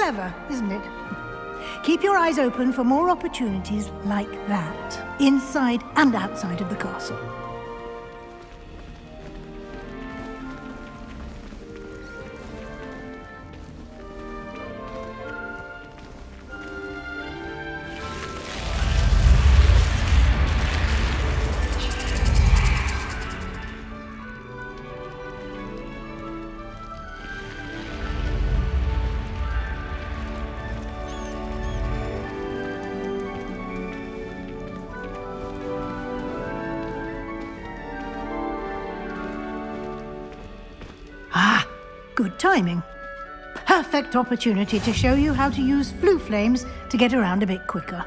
Clever, isn't it? Keep your eyes open for more opportunities like that, inside and outside of the castle. Good timing. Perfect opportunity to show you how to use flue flames to get around a bit quicker.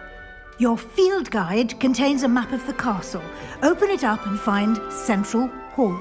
Your field guide contains a map of the castle. Open it up and find Central Hall.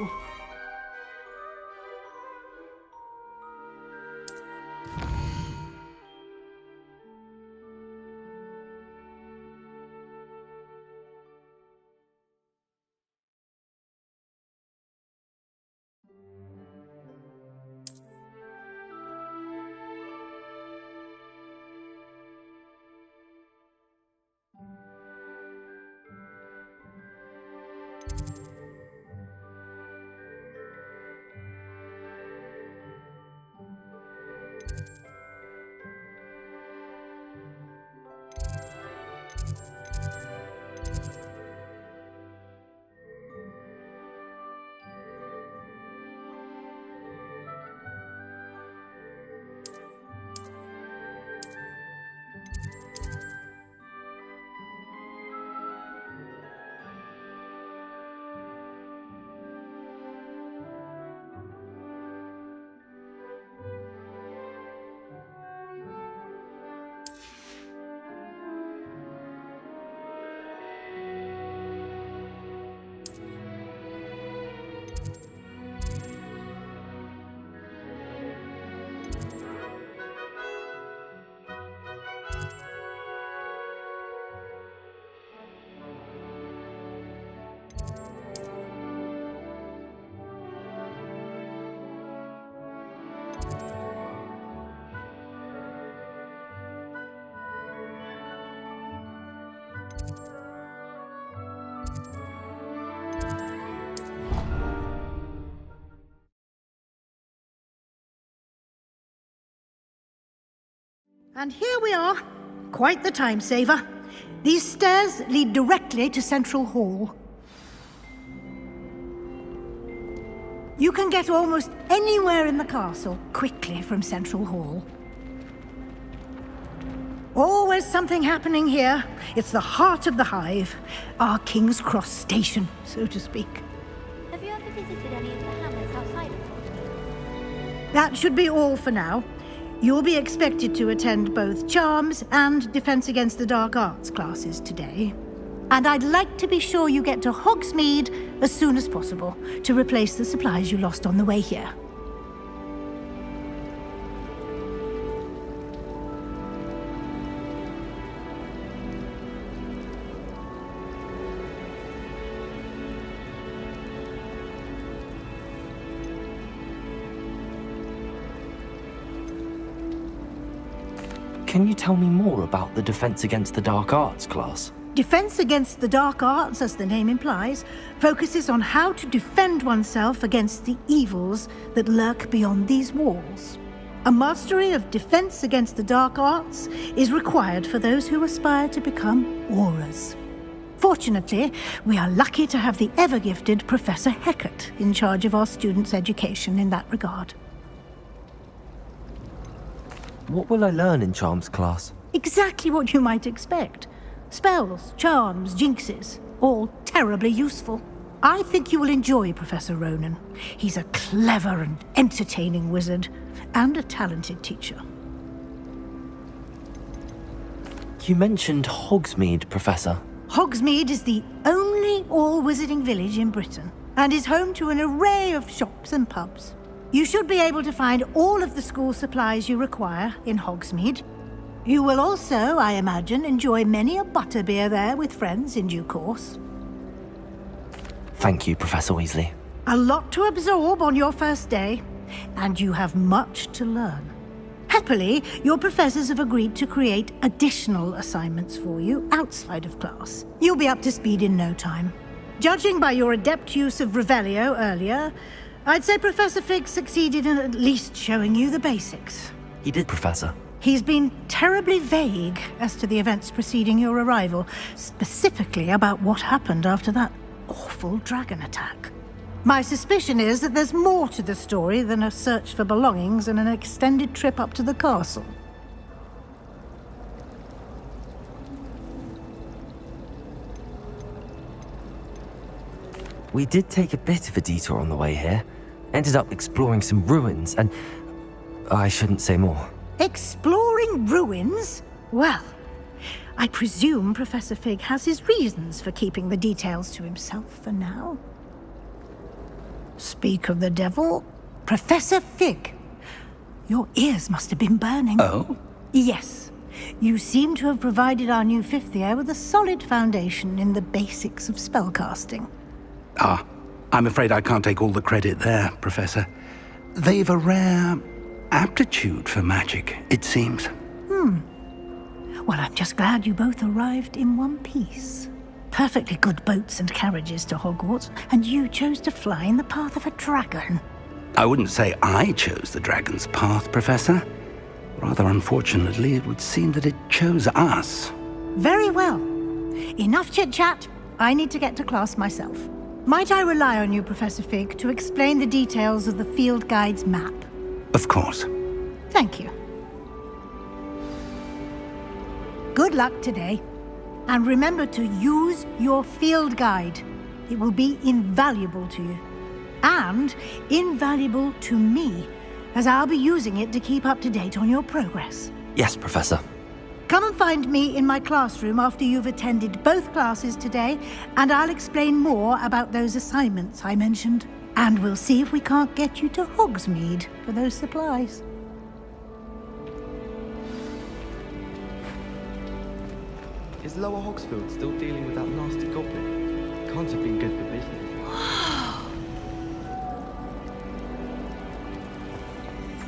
And here we are. Quite the time saver. These stairs lead directly to Central Hall. You can get almost anywhere in the castle quickly from Central Hall. Always something happening here. It's the heart of the hive. Our King's Cross station, so to speak. Have you ever visited any of the hamlets outside of Hogwarts? That should be all for now. You'll be expected to attend both Charms and Defense Against the Dark Arts classes today. And I'd like to be sure you get to Hogsmeade as soon as possible to replace the supplies you lost on the way here. Can you tell me more about the Defense Against the Dark Arts class? Defense Against the Dark Arts, as the name implies, focuses on how to defend oneself against the evils that lurk beyond these walls. A mastery of Defense Against the Dark Arts is required for those who aspire to become Aurors. Fortunately, we are lucky to have the ever-gifted Professor Hecat in charge of our students' education in that regard. What will I learn in Charms class? Exactly what you might expect. Spells, charms, jinxes, all terribly useful. I think you will enjoy Professor Ronan. He's a clever and entertaining wizard, and a talented teacher. You mentioned Hogsmeade, Professor. Hogsmeade is the only all-wizarding village in Britain, and is home to an array of shops and pubs. You should be able to find all of the school supplies you require in Hogsmeade. You will also, I imagine, enjoy many a butterbeer there with friends in due course. Thank you, Professor Weasley. A lot to absorb on your first day, and you have much to learn. Happily, your professors have agreed to create additional assignments for you outside of class. You'll be up to speed in no time. Judging by your adept use of Revelio earlier, I'd say Professor Fig succeeded in at least showing you the basics. He did, Professor. He's been terribly vague as to the events preceding your arrival, specifically about what happened after that awful dragon attack. My suspicion is that there's more to the story than a search for belongings and an extended trip up to the castle. We did take a bit of a detour on the way here. Ended up exploring some ruins and... I shouldn't say more. Exploring ruins? Well, I presume Professor Fig has his reasons for keeping the details to himself for now. Speak of the devil, Professor Fig. Your ears must have been burning. Oh? Yes. You seem to have provided our new fifth year with a solid foundation in the basics of spellcasting. Ah, I'm afraid I can't take all the credit there, Professor. They've a rare aptitude for magic, it seems. Well, I'm just glad you both arrived in one piece. Perfectly good boats and carriages to Hogwarts, and you chose to fly in the path of a dragon. I wouldn't say I chose the dragon's path, Professor. Rather unfortunately, it would seem that it chose us. Very well. Enough chit-chat. I need to get to class myself. Might I rely on you, Professor Fig, to explain the details of the field guide's map? Of course. Thank you. Good luck today. And remember to use your field guide. It will be invaluable to you. And invaluable to me, as I'll be using it to keep up to date on your progress. Yes, Professor. Come and find me in my classroom after you've attended both classes today, and I'll explain more about those assignments I mentioned. And we'll see if we can't get you to Hogsmeade for those supplies. Is Lower Hogsfield still dealing with that nasty goblin? Can't have been good for business.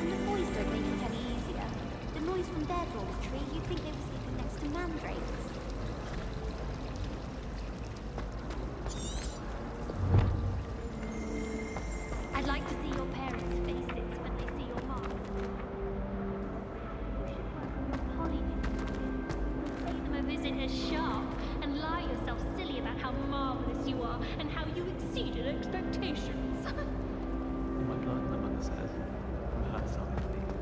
And the noise don't make it any easier. The noise from their dormitory, you'd think they were sleeping next to mandrakes. I'd like to see your parents' faces when they see your mom. You should work with Polly. Pay them a visit as sharp and lie yourself silly about how marvelous you are and how you exceeded expectations. You might like the mother says. From her side, at least.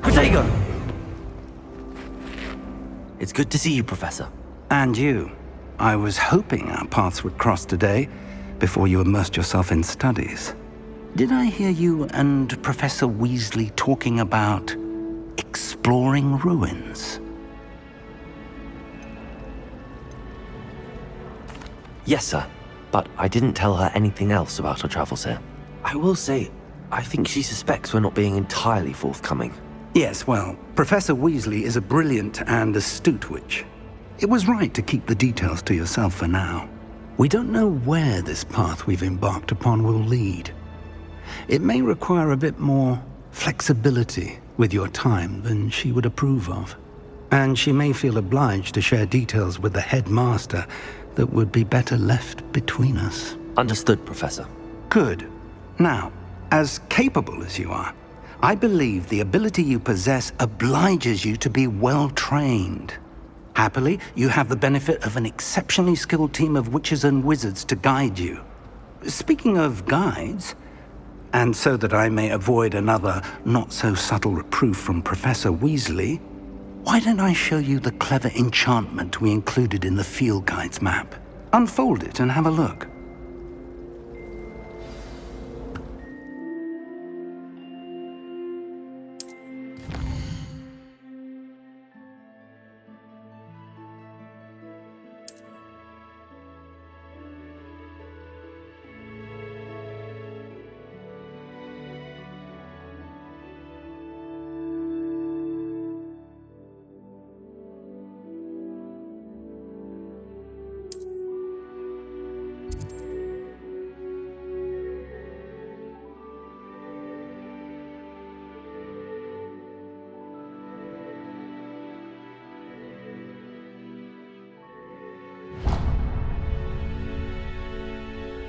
Protego! It's good to see you, Professor. And you. I was hoping our paths would cross today, before you immersed yourself in studies. Did I hear you and Professor Weasley talking about exploring ruins? Yes, sir. But I didn't tell her anything else about our travels here. I will say, I think she suspects we're not being entirely forthcoming. Yes, well, Professor Weasley is a brilliant and astute witch. It was right to keep the details to yourself for now. We don't know where this path we've embarked upon will lead. It may require a bit more flexibility with your time than she would approve of. And she may feel obliged to share details with the headmaster that would be better left between us. Understood, Professor. Good. Now, as capable as you are, I believe the ability you possess obliges you to be well trained. Happily, you have the benefit of an exceptionally skilled team of witches and wizards to guide you. Speaking of guides, and so that I may avoid another not-so-subtle reproof from Professor Weasley, why don't I show you the clever enchantment we included in the field guide's map? Unfold it and have a look.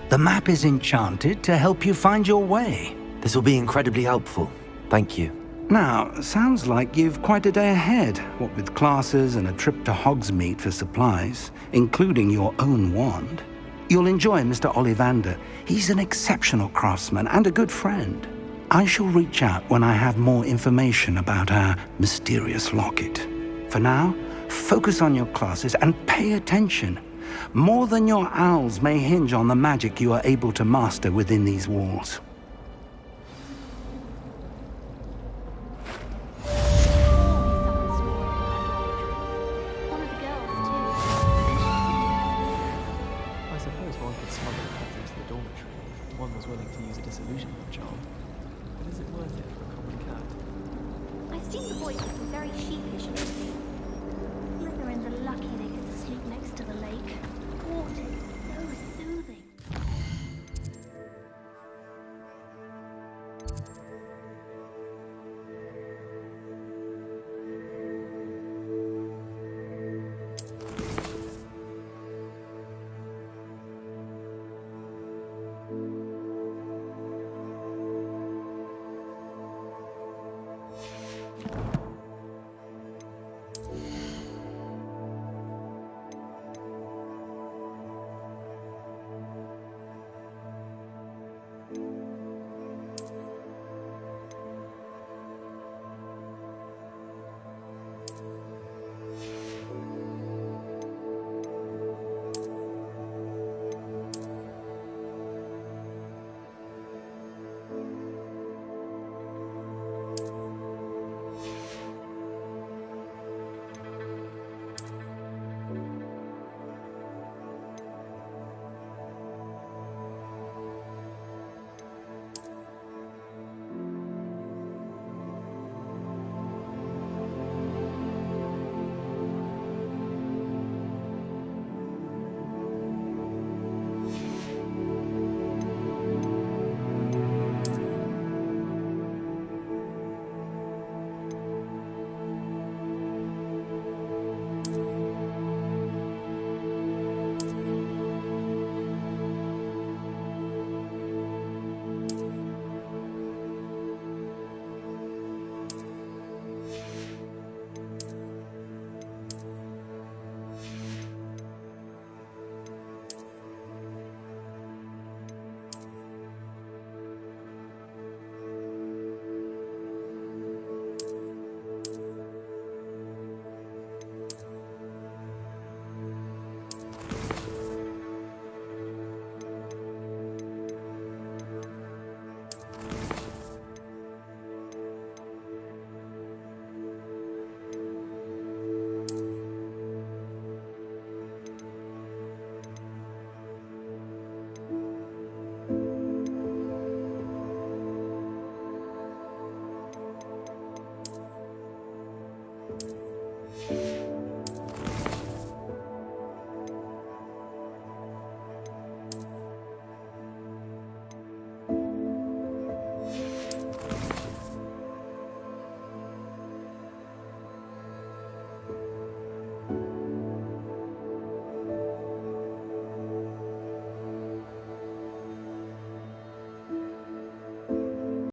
The map is enchanted to help you find your way. This will be incredibly helpful. Thank you. Now, sounds like you've quite a day ahead, what with classes and a trip to Hogsmeade for supplies, including your own wand. You'll enjoy Mr. Ollivander. He's an exceptional craftsman and a good friend. I shall reach out when I have more information about our mysterious locket. For now, focus on your classes and pay attention. More than your owls may hinge on the magic you are able to master within these walls. One of the girls, too. I suppose one could smuggle a path into the dormitory if one was willing to use a disillusionment charm. But is it worth it for a common cat? I've seen the boys looking very sheepish lately.